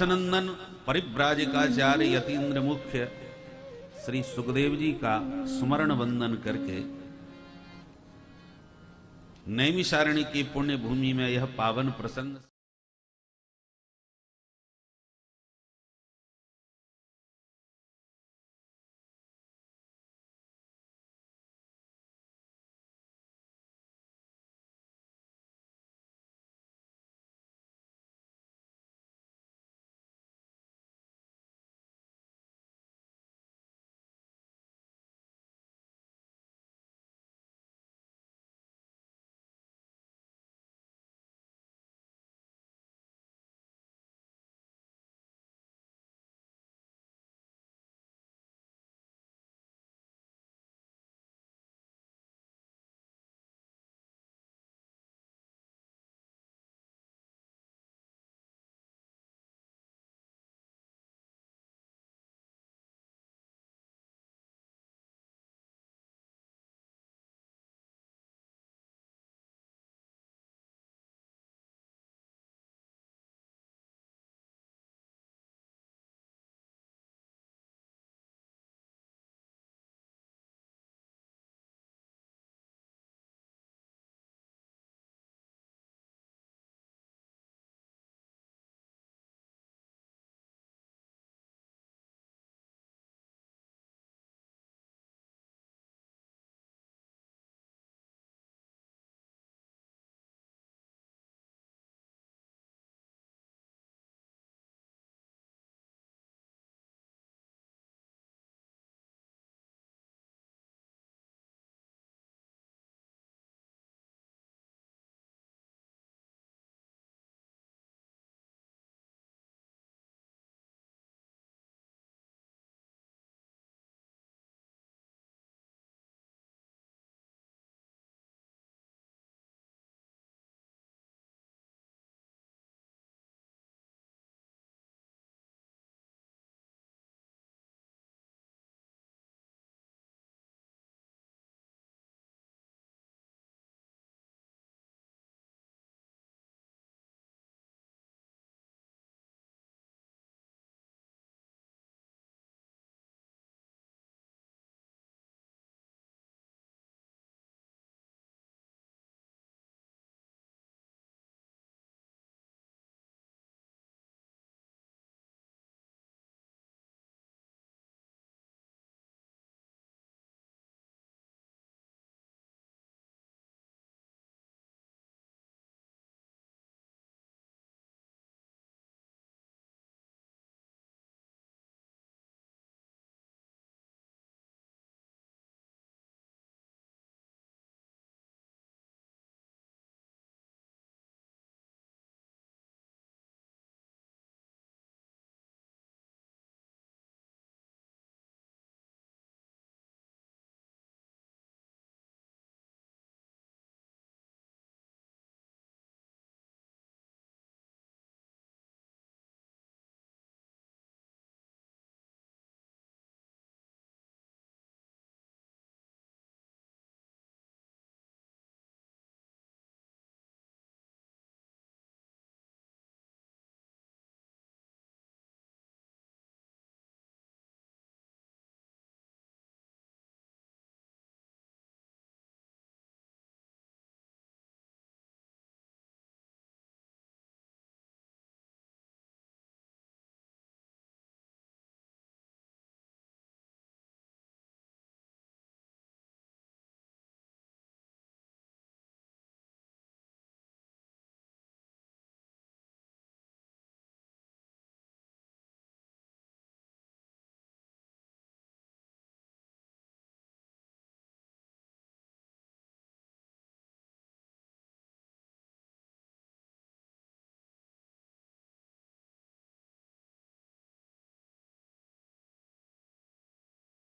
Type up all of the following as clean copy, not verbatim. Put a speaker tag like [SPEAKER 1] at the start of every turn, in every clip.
[SPEAKER 1] व्यासनंदन परिव्राजकाचार्य यतीन्द्र मुख्य श्री सुखदेव जी का स्मरण वंदन करके नैमिषारण्य की पुण्य भूमि में यह पावन प्रसंग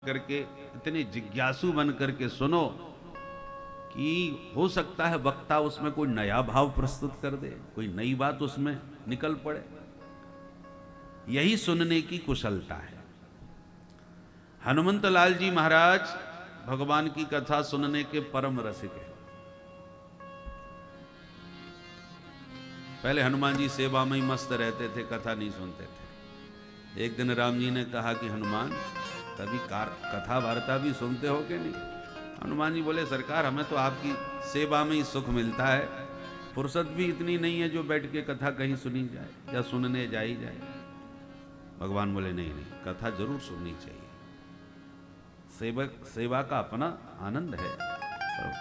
[SPEAKER 1] करके इतने जिज्ञासु बन करके सुनो कि हो सकता है वक्ता उसमें कोई नया भाव प्रस्तुत कर दे, कोई नई बात उसमें निकल पड़े। यही सुनने की कुशलता है। हनुमंत लाल जी महाराज भगवान की कथा सुनने के परम रसिक है। पहले हनुमान जी सेवा में ही मस्त रहते थे, कथा नहीं सुनते थे। एक दिन राम जी ने कहा कि हनुमान कभी कथा वार्ता भी सुनते हो कि नहीं? हनुमान जी बोले सरकार हमें तो आपकी सेवा में ही सुख मिलता है, फुर्सत भी इतनी नहीं है जो बैठ के कथा कहीं सुनी जाए या सुनने जाई जाए। भगवान बोले नहीं नहीं, कथा जरूर सुननी चाहिए, सेवा का अपना आनंद है और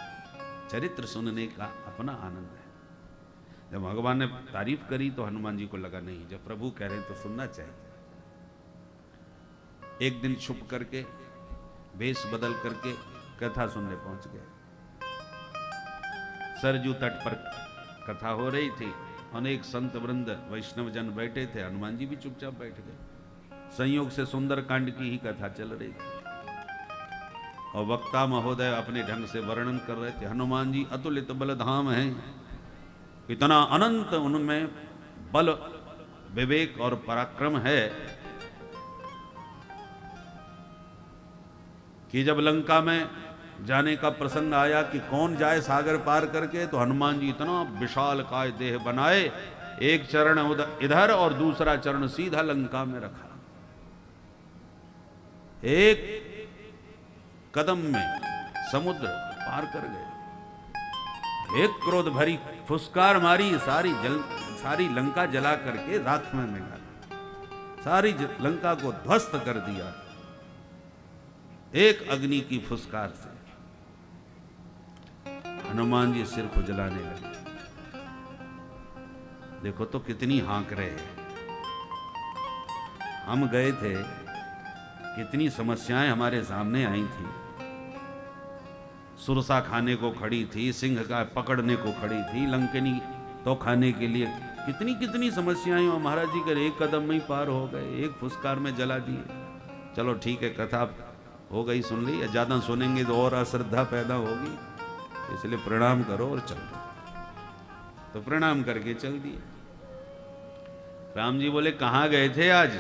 [SPEAKER 1] चरित्र सुनने का अपना आनंद है। जब भगवान ने तारीफ करी तो हनुमान जी को लगा नहीं, जब प्रभु कह रहे हैं तो सुनना चाहिए। एक दिन छुप करके वेश बदल करके कथा सुनने पहुंच गए। सरजू तट पर कथा हो रही थी, अनेक संत वृंद वैष्णव जन बैठे थे, हनुमान जी भी चुपचाप बैठ गए। संयोग से सुंदर कांड की ही कथा चल रही थी और वक्ता महोदय अपने ढंग से वर्णन कर रहे थे। हनुमान जी अतुलित बल धाम हैं, इतना अनंत उनमें बल विवेक और पराक्रम है कि जब लंका में जाने का प्रसंग आया कि कौन जाए सागर पार करके, तो हनुमान जी इतना विशाल काय देह बनाए, एक चरण इधर और दूसरा चरण सीधा लंका में रखा, एक कदम में समुद्र पार कर गए। एक क्रोध भरी फुसकार मारी, सारी लंका जला करके राख में मिला, सारी लंका को ध्वस्त कर दिया एक अग्नि की फुसकार से। हनुमान जी सिर खुजलाने लगे। देखो तो कितनी हाँक रहे हैं। हम गए थे, कितनी समस्याएं हमारे सामने आई थी। सुरसा खाने को खड़ी थी, सिंह का पकड़ने को खड़ी थी, लंकनी तो खाने के लिए कितनी कितनी समस्याएं। और महाराज जी के एक कदम में ही पार हो गए, एक फुसकार में जला दिए। चलो ठीक है, कथा हो गई, सुन ली, ज्यादा सुनेंगे तो और अश्रद्धा पैदा होगी, इसलिए प्रणाम करो और चल दो। तो प्रणाम करके चल दिए। राम जी बोले कहाँ गए थे आज?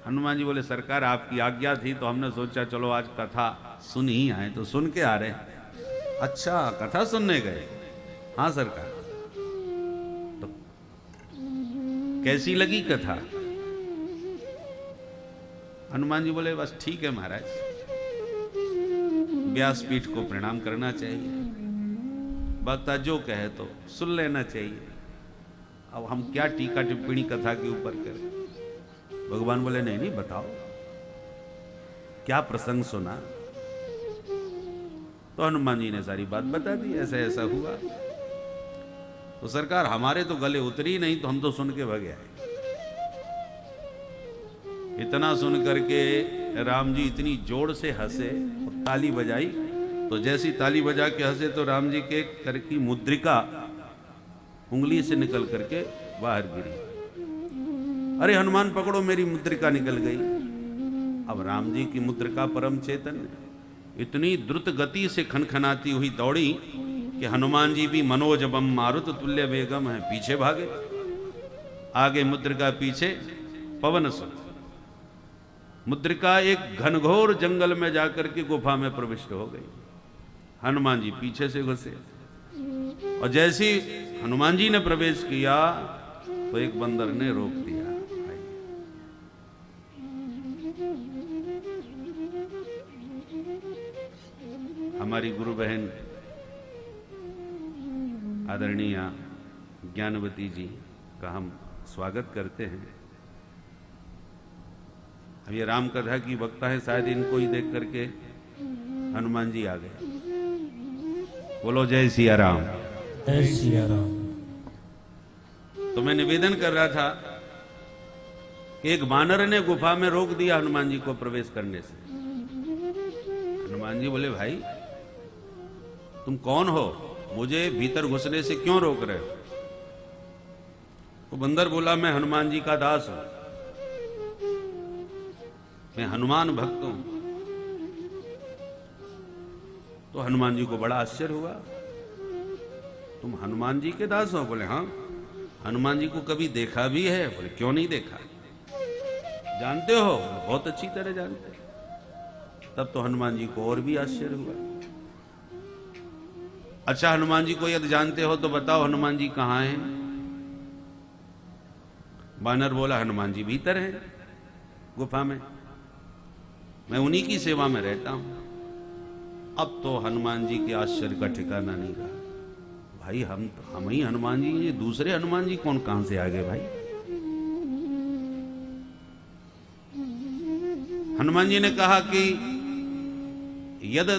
[SPEAKER 1] हनुमान जी बोले सरकार आपकी आज्ञा थी तो हमने सोचा चलो आज कथा सुन ही आए, तो सुन के आ रहे हैं। अच्छा कथा सुनने गए? हाँ सरकार। तो कैसी लगी कथा? हनुमान जी बोले बस ठीक है महाराज, व्यासपीठ को प्रणाम करना चाहिए, वक्ता जो कहे तो सुन लेना चाहिए, अब हम क्या टीका टिप्पणी कथा के ऊपर करें। भगवान बोले नहीं नहीं, बताओ क्या प्रसंग सुना। तो हनुमान जी ने सारी बात बता दी, ऐसा ऐसा हुआ। तो सरकार हमारे तो गले उतरी नहीं, तो हम तो सुन के भगे आए। इतना सुन करके राम जी इतनी जोर से हंसे और ताली बजाई, तो जैसी ताली बजा के हंसे तो राम जी के कर की मुद्रिका उंगली से निकल करके बाहर गिरी। अरे हनुमान पकड़ो, मेरी मुद्रिका निकल गई। अब राम जी की मुद्रिका परम चैतन्य इतनी द्रुत गति से खनखनाती हुई दौड़ी कि हनुमान जी भी मनोजबम मारुत तुल्य वेगम है, पीछे भागे। आगे मुद्रिका, पीछे पवन सुत। मुद्रिका एक घनघोर जंगल में जाकर के गुफा में प्रविष्ट हो गई। हनुमान जी पीछे से घुसे और जैसे हनुमान जी ने प्रवेश किया तो एक बंदर ने रोक दिया। हमारी गुरु बहन आदरणीय ज्ञानवती जी का हम स्वागत करते हैं। अब ये राम कथा की वक्ता है, शायद इनको ही देख करके हनुमान जी आ गए। बोलो जय सिया राम।
[SPEAKER 2] जय सिया राम।
[SPEAKER 1] तो मैं निवेदन कर रहा था कि एक वानर ने गुफा में रोक दिया हनुमान जी को प्रवेश करने से। हनुमान जी बोले भाई तुम कौन हो, मुझे भीतर घुसने से क्यों रोक रहे हो? तो बंदर बोला मैं हनुमान जी का दास हूं, मैं हनुमान भक्त हूं। तो हनुमान जी को बड़ा आश्चर्य हुआ, तुम हनुमान जी के दास हो? बोले हाँ। हनुमान जी को कभी देखा भी है? बोले क्यों नहीं देखा। जानते हो? बहुत अच्छी तरह जानते। तब तो हनुमान जी को और भी आश्चर्य हुआ। अच्छा हनुमान जी को यदि जानते हो तो बताओ हनुमान जी कहाँ हैं? वानर बोला हनुमान जी भीतर हैं गुफा में, मैं उन्हीं की सेवा में रहता हूं। अब तो हनुमान जी के आश्चर्य का ठिकाना नहीं रहा। भाई हम ही हनुमान जी, ये दूसरे हनुमान जी कौन कहां से आ गए भाई। हनुमान जी ने कहा कि यदि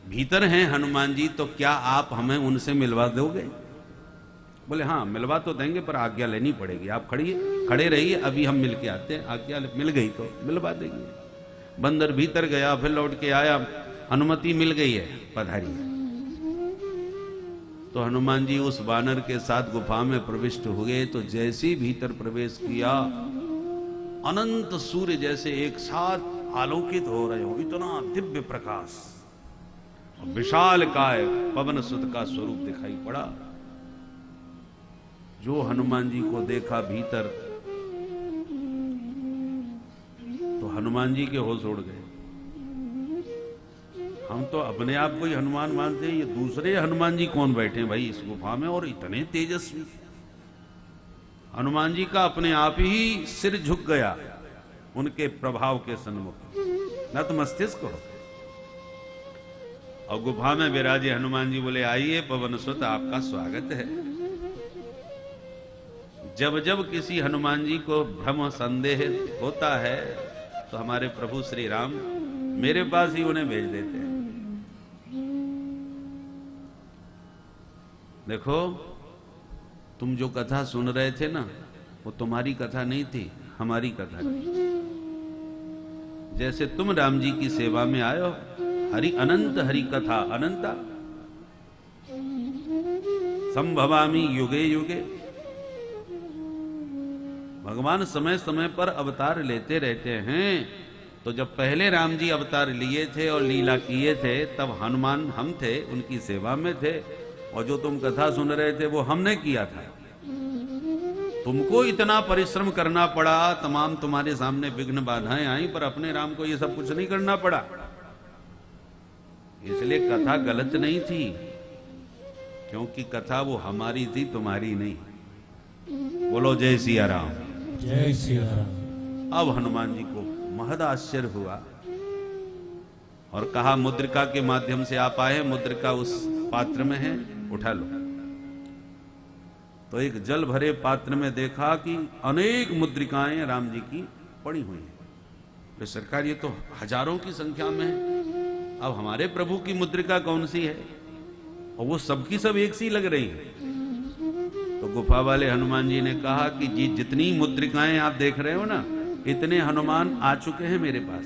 [SPEAKER 1] भीतर हैं हनुमान जी तो क्या आप हमें उनसे मिलवा दोगे? बोले हाँ मिलवा तो देंगे, पर आज्ञा लेनी पड़ेगी। आप खड़े रहिए, अभी हम मिल के आते हैं। आज्ञा मिल गई तो मिलवा देंगे। बंदर भीतर गया, फिर लौट के आया, अनुमति मिल गई है, पधारिए। तो हनुमान जी उस वानर के साथ गुफा में प्रविष्ट हुए। तो जैसे ही भीतर प्रवेश किया, अनंत सूर्य जैसे एक साथ आलोकित हो रहे हो, इतना दिव्य प्रकाश, विशाल काय पवन सुत का स्वरूप दिखाई पड़ा। जो हनुमान जी को देखा भीतर, तो हनुमान जी के होश उड़ गए। हम तो अपने आप को ही हनुमान मानते हैं, ये दूसरे हनुमान जी कौन बैठे हैं भाई इस गुफा में, और इतने तेजस्वी। हनुमान जी का अपने आप ही सिर झुक गया उनके प्रभाव के सन्मुख, नतमस्तक हो। और गुफा में विराजे हनुमान जी बोले आइए पवन सुत, आपका स्वागत है। जब जब किसी हनुमान जी को भ्रम संदेह होता है तो हमारे प्रभु श्री राम मेरे पास ही उन्हें भेज देते हैं। देखो, तुम जो कथा सुन रहे थे ना, वो तुम्हारी कथा नहीं थी, हमारी कथा थी। जैसे तुम राम जी की सेवा में आए हो, हरि अनंत हरि कथा अनंता संभवामि युगे युगे। भगवान समय समय पर अवतार लेते रहते हैं। तो जब पहले राम जी अवतार लिए थे और लीला किए थे, तब हनुमान हम थे, उनकी सेवा में थे। और जो तुम कथा सुन रहे थे वो हमने किया था। तुमको इतना परिश्रम करना पड़ा, तमाम तुम्हारे सामने विघ्न बाधाएं आई, पर अपने राम को ये सब कुछ नहीं करना पड़ा। इसलिए कथा गलत नहीं थी, क्योंकि कथा वो हमारी थी, तुम्हारी नहीं। बोलो जय सिया राम।
[SPEAKER 2] जय सिया राम।
[SPEAKER 1] अब हनुमान जी को महद आश्चर्य हुआ और कहा मुद्रिका के माध्यम से आप आए, मुद्रिका उस पात्र में है, उठा लो। तो एक जल भरे पात्र में देखा कि अनेक मुद्रिकाएं राम जी की पड़ी हुई हैं। तो सरकार, ये तो हजारों की संख्या में है, अब हमारे प्रभु की मुद्रिका कौन सी है? और वो सबकी सब एक सी लग रही है। तो गुफा वाले हनुमान जी ने कहा कि जी जितनी मुद्रिकाएं आप देख रहे हो ना, इतने हनुमान आ चुके हैं मेरे पास,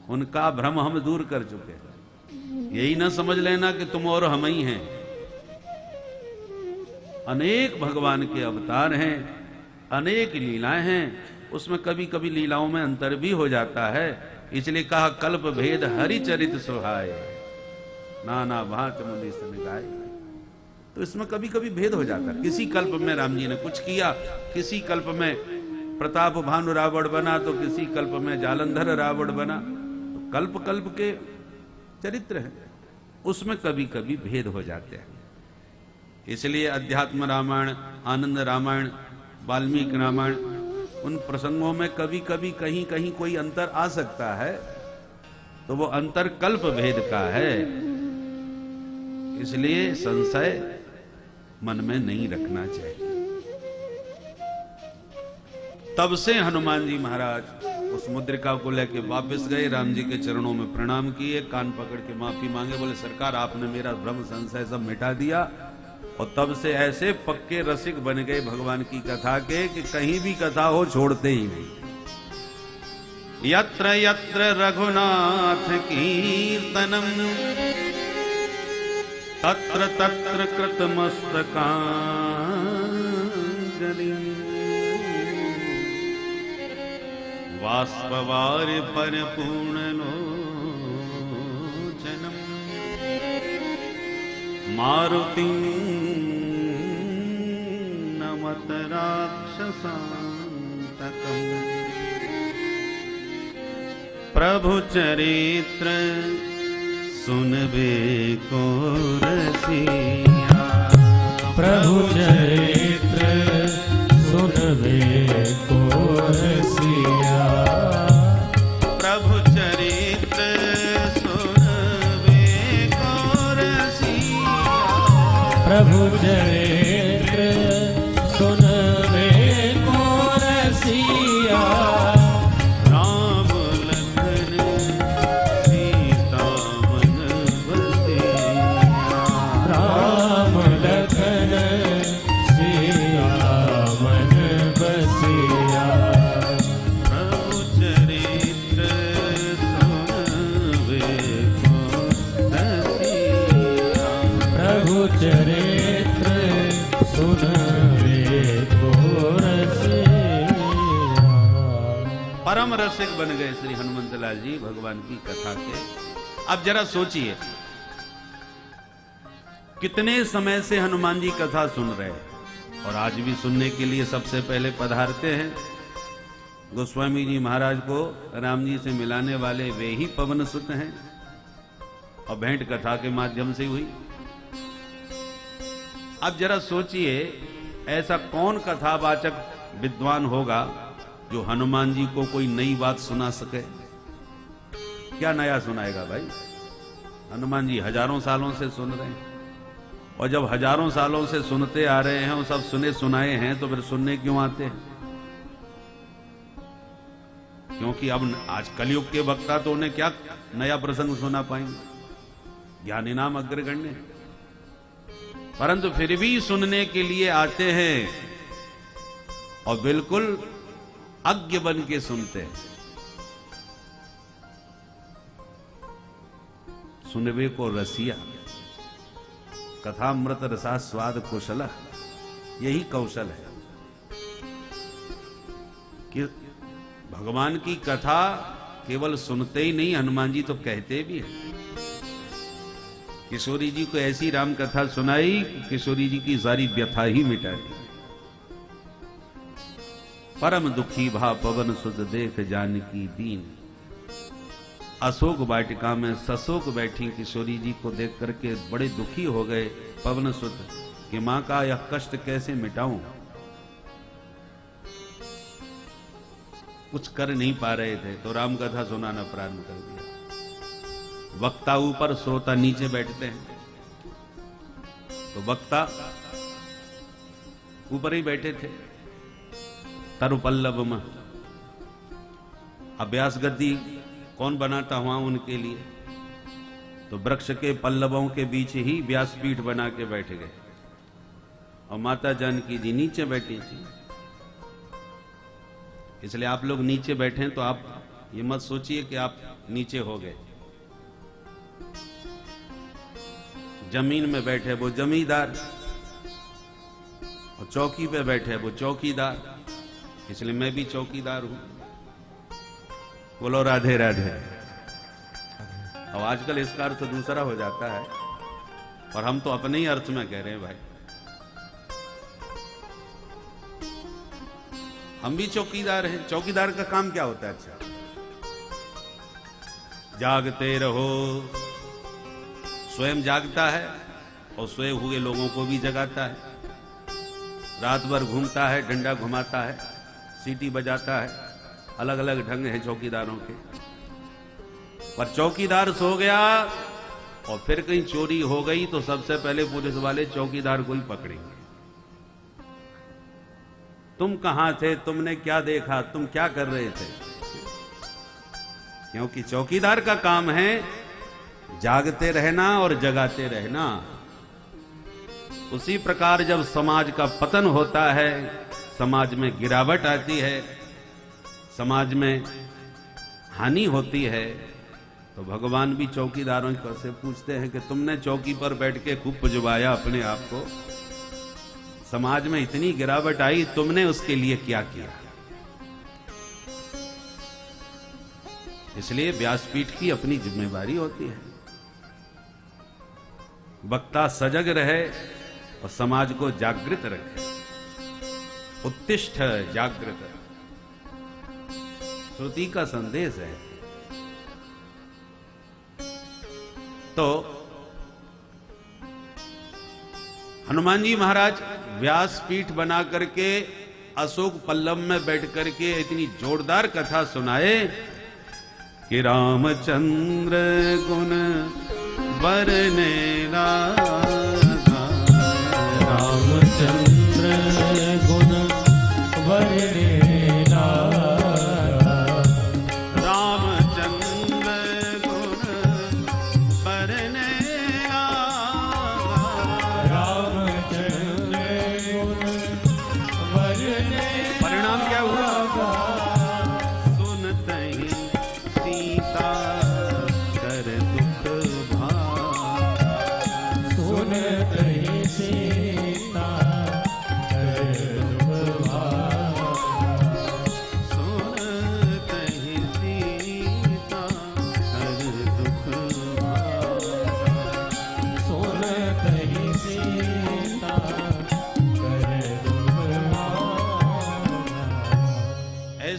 [SPEAKER 1] उनका भ्रम हम दूर कर चुके हैं। यही ना समझ लेना कि तुम और हम ही हैं। अनेक भगवान के अवतार हैं, अनेक लीलाएं हैं, उसमें कभी कभी लीलाओं में अंतर भी हो जाता है। इसलिए कहा कल्प भेद हरि चरित सुहाए, नाना भांत मुनि सन गाए। तो इसमें कभी कभी भेद हो जाता है। किसी कल्प में राम जी ने कुछ किया, किसी कल्प में प्रताप भानु रावण बना, तो किसी कल्प में जालंधर रावण बना। तो कल्प कल्प के चरित्र हैं, उसमें कभी कभी भेद हो जाते हैं। इसलिए अध्यात्म रामायण, आनंद रामायण, वाल्मीकि रामायण, उन प्रसंगों में कभी कभी कहीं कहीं कोई अंतर आ सकता है, तो वो अंतर कल्प भेद का है। इसलिए संशय मन में नहीं रखना चाहिए। तब से हनुमान जी महाराज उस मुद्रिका को लेके वापस गए, राम जी के चरणों में प्रणाम किए, कान पकड़ के माफी मांगे। बोले सरकार, आपने मेरा भ्रम संशय सब मिटा दिया। और तब से ऐसे पक्के रसिक बन गए भगवान की कथा के कि कहीं भी कथा हो छोड़ते ही नहीं। यत्र यत्र रघुनाथ कीर्तनम तत्र तत्र कृतमस्तकांजलि। वाष्पवारि परिपूर्ण लोचनम मारुति नमत राक्षसांतकम्। प्रभु चरित्र सुनबे को रसिया,
[SPEAKER 2] प्रभु चरित्र सुनबे चरित्र सुनवे को रसिया।
[SPEAKER 1] राम लखन सीता मन बसिया।
[SPEAKER 2] राम लखन सीता मन बसिया।
[SPEAKER 1] प्रभु चरित्र सुनवे को रसिया।
[SPEAKER 2] प्रभु चरित्र सुनवे को रसिया।
[SPEAKER 1] परम रसिक बन गए श्री हनुमंत लाल जी भगवान की कथा के। अब जरा सोचिए, कितने समय से हनुमान जी कथा सुन रहे हैं और आज भी सुनने के लिए सबसे पहले पधारते हैं। गोस्वामी जी महाराज को राम जी से मिलाने वाले वे ही पवन सुत हैं और भेंट कथा के माध्यम से हुई। अब जरा सोचिए, ऐसा कौन कथावाचक विद्वान होगा जो हनुमान जी को कोई नई बात सुना सके? क्या नया सुनाएगा भाई? हनुमान जी हजारों सालों से सुन रहे हैं और जब हजारों सालों से सुनते आ रहे हैं और सब सुने सुनाए हैं तो फिर सुनने क्यों आते हैं? क्योंकि अब आज कलयुग के वक्ता तो उन्हें क्या नया प्रसंग सुना पाएंगे, ज्ञानी नाम अग्रगण्य, परंतु फिर भी सुनने के लिए आते हैं और बिल्कुल अज्ञ बन के सुनते हैं। सुनवे को रसिया, कथामृत रसा स्वाद कुशल, यही कौशल है कि भगवान की कथा केवल सुनते ही नहीं, हनुमान जी तो कहते भी हैं। किशोरी जी को ऐसी राम कथा सुनाई, किशोरी जी की सारी व्यथा ही मिटा दी। परम दुखी भा पवन सुत देख जानकी दीन। अशोक वाटिका में सशोक बैठी किशोरी जी को देख करके बड़े दुखी हो गए पवन सुत कि मां का यह कष्ट कैसे मिटाऊं। कुछ कर नहीं पा रहे थे तो राम कथा सुनाना प्रारंभ कर दिया। वक्ता ऊपर, श्रोता नीचे बैठते हैं, तो वक्ता ऊपर ही बैठे थे। तरु पल्लव में अभ्यास गद्दी कौन बनाता हुआ उनके लिए, तो वृक्ष के पल्लवों के बीच ही व्यासपीठ बना के बैठ गए और माता जानकी जी नीचे बैठी थी। इसलिए आप लोग नीचे बैठे तो आप ये मत सोचिए कि आप नीचे हो गए। जमीन में बैठे वो जमींदार और चौकी पे बैठे वो चौकीदार, इसलिए मैं भी चौकीदार हूं। बोलो राधे राधे। अब आजकल इसका अर्थ दूसरा हो जाता है और हम तो अपने ही अर्थ में कह रहे हैं भाई। हम भी चौकीदार हैं। चौकीदार का काम क्या होता है? अच्छा, जागते रहो। स्वयं जागता है और सोए हुए लोगों को भी जगाता है। रात भर घूमता है, डंडा घुमाता है, सीटी बजाता है। अलग अलग ढंग है चौकीदारों के। पर चौकीदार सो गया और फिर कहीं चोरी हो गई तो सबसे पहले पुलिस वाले चौकीदार को ही पकड़ेंगे। तुम कहां थे? तुमने क्या देखा? तुम क्या कर रहे थे? क्योंकि चौकीदार का काम है जागते रहना और जगाते रहना। उसी प्रकार जब समाज का पतन होता है, समाज में गिरावट आती है, समाज में हानि होती है, तो भगवान भी चौकीदारों से पूछते हैं कि तुमने चौकी पर बैठ के खूब पुजवाया अपने आप को, समाज में इतनी गिरावट आई, तुमने उसके लिए क्या किया? इसलिए व्यासपीठ की अपनी जिम्मेवारी होती है। वक्ता सजग रहे और समाज को जागृत रखे। उत्तिष्ठ जागृत श्रुति का संदेश है। तो हनुमान जी महाराज व्यासपीठ बना करके अशोक पल्लव में बैठ करके इतनी जोरदार कथा सुनाए कि रामचंद्र गुण बरने राधा,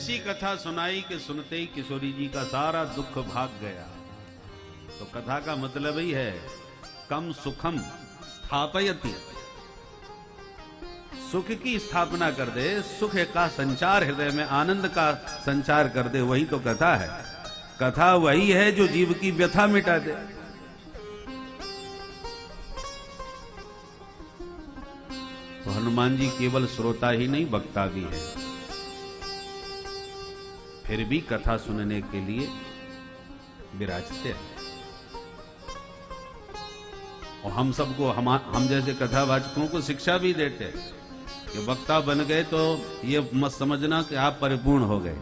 [SPEAKER 1] ऐसी कथा सुनाई कि सुनते ही किशोरी जी का सारा दुख भाग गया। तो कथा का मतलब ही है कम सुखम स्थापयति, सुख की स्थापना कर दे, सुख का संचार, हृदय में आनंद का संचार कर दे, वही तो कथा है। कथा वही है जो जीव की व्यथा मिटा दे। तो हनुमान जी केवल श्रोता ही नहीं, वक्ता भी है। फिर भी कथा सुनने के लिए विराजते हैं। और हम सबको, हम जैसे कथावाचकों को शिक्षा भी देते हैं कि वक्ता बन गए तो ये मत समझना कि आप परिपूर्ण हो गए,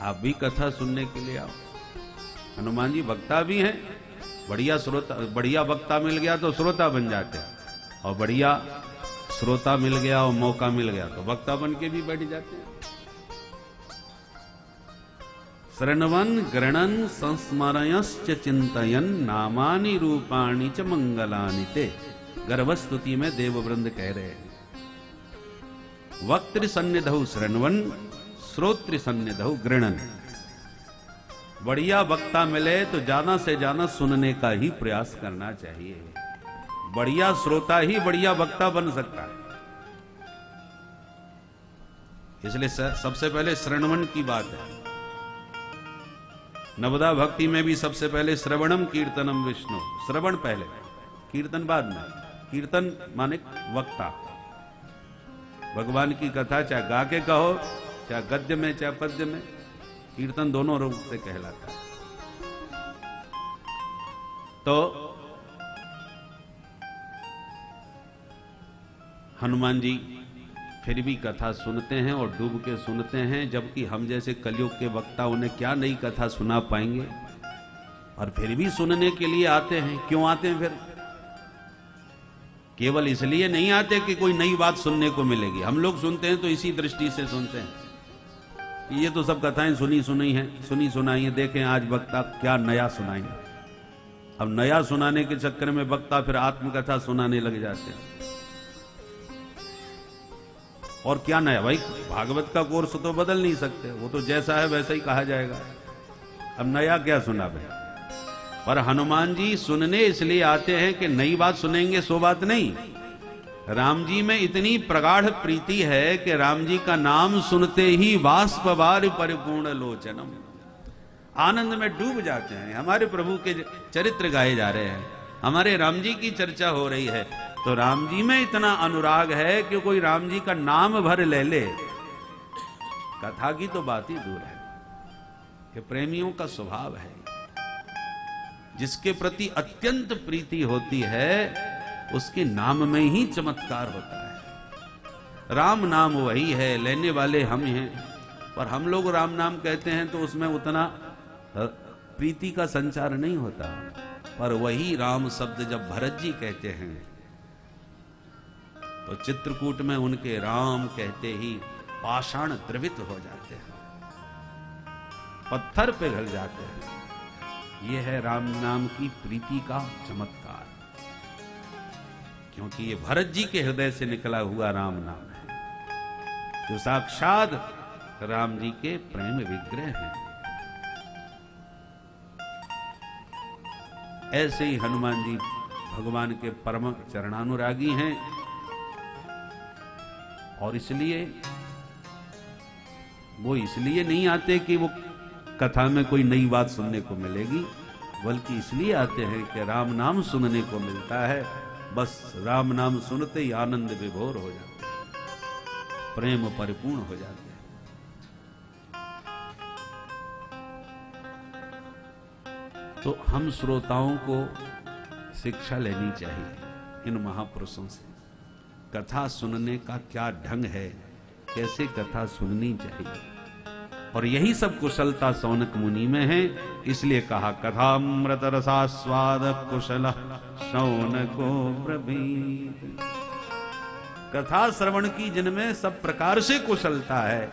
[SPEAKER 1] आप भी कथा सुनने के लिए आओ। हनुमान जी वक्ता भी हैं, बढ़िया श्रोता, बढ़िया वक्ता मिल गया तो श्रोता बन जाते हैं, और बढ़िया श्रोता मिल गया और मौका मिल गया तो वक्ता बन के भी बैठ जाते हैं। शृण्वन् गृणन् संस्मरयश्च चिंतयन् नामानि रूपाणि च मंगलानि ते। गर्भस्तुति में देववृंद कह रहे हैं, वक्तृ सन्निधौ शृण्वन् श्रोत्र सन्निधौ गृणन्। बढ़िया वक्ता मिले तो ज्यादा से ज्यादा सुनने का ही प्रयास करना चाहिए। बढ़िया श्रोता ही बढ़िया वक्ता बन सकता है। इसलिए सबसे पहले श्रवण की बात है। नवदा भक्ति में भी सबसे पहले श्रवणम कीर्तनम विष्णु, श्रवण पहले, कीर्तन बाद में। कीर्तन माने वक्ता। भगवान की कथा चाहे गा के कहो, चाहे गद्य में चाहे पद्य में, कीर्तन दोनों रूप से कहलाता है। तो हनुमान जी फिर भी कथा सुनते हैं और डूब के सुनते हैं, जबकि हम जैसे कलयुग के वक्ता उन्हें क्या नई कथा सुना पाएंगे। और फिर भी सुनने के लिए आते हैं। क्यों आते हैं फिर? केवल इसलिए नहीं आते कि कोई नई बात सुनने को मिलेगी। हम लोग सुनते हैं तो इसी दृष्टि से सुनते हैं, ये तो सब कथाएं सुनी सुनाई हैं, देखें आज वक्ता क्या नया सुनाएंगे। अब नया सुनाने के चक्कर में वक्ता फिर आत्मकथा सुनाने लग जाते हैं। और क्या नया भाई, भागवत का कोर्स तो बदल नहीं सकते, वो तो जैसा है वैसा ही कहा जाएगा। अब नया क्या सुना भाई? पर हनुमान जी सुनने इसलिए आते हैं कि नई बात सुनेंगे सो बात नहीं। राम जी में इतनी प्रगाढ़ प्रीति है कि राम जी का नाम सुनते ही बाष्पवार परिपूर्ण लोचनम, आनंद में डूब जाते हैं। हमारे प्रभु के चरित्र गाए जा रहे हैं, हमारे राम जी की चर्चा हो रही है, तो राम जी में इतना अनुराग है कि कोई राम जी का नाम भर ले, कथा की तो बात ही दूर है। ये प्रेमियों का स्वभाव है, जिसके प्रति अत्यंत प्रीति होती है उसके नाम में ही चमत्कार होता है। राम नाम वही है, लेने वाले हम हैं, पर हम लोग राम नाम कहते हैं तो उसमें उतना प्रीति का संचार नहीं होता। पर वही राम शब्द जब भरत जी कहते हैं तो चित्रकूट में उनके राम कहते ही पाषाण द्रवित हो जाते हैं, पत्थर पिघल जाते हैं। यह है राम नाम की प्रीति का चमत्कार, क्योंकि ये भरत जी के हृदय से निकला हुआ राम नाम है, जो साक्षात राम जी के प्रेम विग्रह हैं। ऐसे ही हनुमान जी भगवान के परम चरणानुरागी हैं, और इसलिए वो इसलिए नहीं आते कि वो कथा में कोई नई बात सुनने को मिलेगी, बल्कि इसलिए आते हैं कि राम नाम सुनने को मिलता है। बस राम नाम सुनते ही आनंद विभोर हो जाते हैं, प्रेम परिपूर्ण हो जाते हैं। तो हम श्रोताओं को शिक्षा लेनी चाहिए इन महापुरुषों से। कथा सुनने का क्या ढंग है, कैसे कथा सुननी चाहिए, और यही सब कुशलता सौनक मुनि में है। इसलिए कहा कथामृत रसास्वाद कुशल शौनको ब्रवीत। कथा श्रवण की जिनमें सब प्रकार से कुशलता है,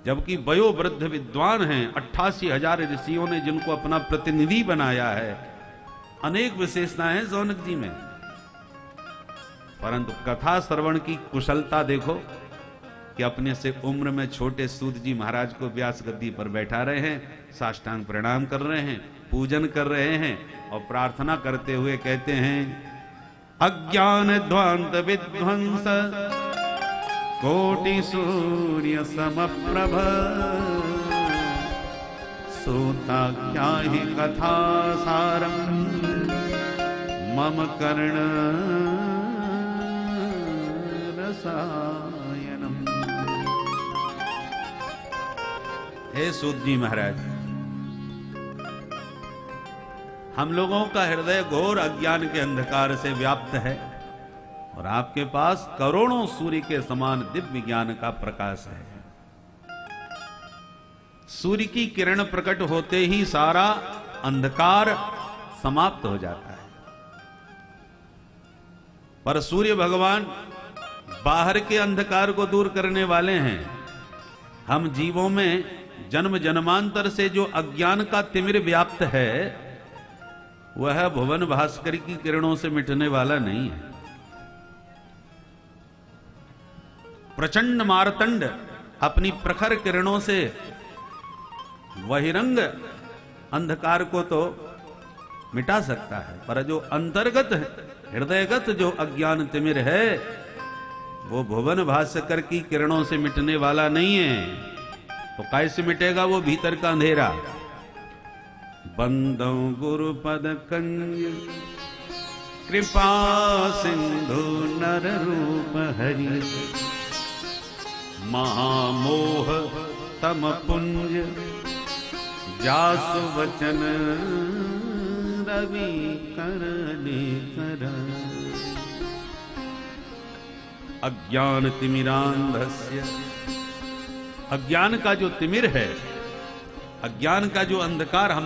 [SPEAKER 1] जबकि वयोवृद्ध विद्वान हैं, 88,000 ऋषियों ने जिनको अपना प्रतिनिधि बनाया है, अनेक विशेषताएं हैं सौनक जी में, परंतु कथा श्रवण की कुशलता देखो, कि अपने से उम्र में छोटे सूत जी महाराज को व्यास गद्दी पर बैठा रहे हैं, साष्टांग प्रणाम कर रहे हैं, पूजन कर रहे हैं और प्रार्थना करते हुए कहते हैं, अज्ञान ध्वांत विध्वंस कोटि सूर्य समप्रभ सूता क्या ही कथा सारम मम कर्ण रसायनम। हे सूत जी महाराज, हम लोगों का हृदय घोर अज्ञान के अंधकार से व्याप्त है और आपके पास करोड़ों सूर्य के समान दिव्य ज्ञान का प्रकाश है। सूर्य की किरण प्रकट होते ही सारा अंधकार समाप्त हो जाता है, पर सूर्य भगवान बाहर के अंधकार को दूर करने वाले हैं। हम जीवों में जन्म जन्मांतर से जो अज्ञान का तिमिर व्याप्त है वह भुवन भास्कर की किरणों से मिटने वाला नहीं है। प्रचंड मारतंड अपनी प्रखर किरणों से बहिरंग अंधकार को तो मिटा सकता है, पर जो अंतर्गत हृदयगत जो अज्ञान तिमिर है वो भुवन भास्कर की किरणों से मिटने वाला नहीं है। तो कैसे मिटेगा वो भीतर का अंधेरा? बंदो गुरुपद कंज कृपा सिंधु नर रूप हरि महामोह तम पुंज जासु वचन रवि करने कर। अज्ञान तिमिरांधस्य, अज्ञान का जो तिमिर है, अज्ञान का जो अंधकार हम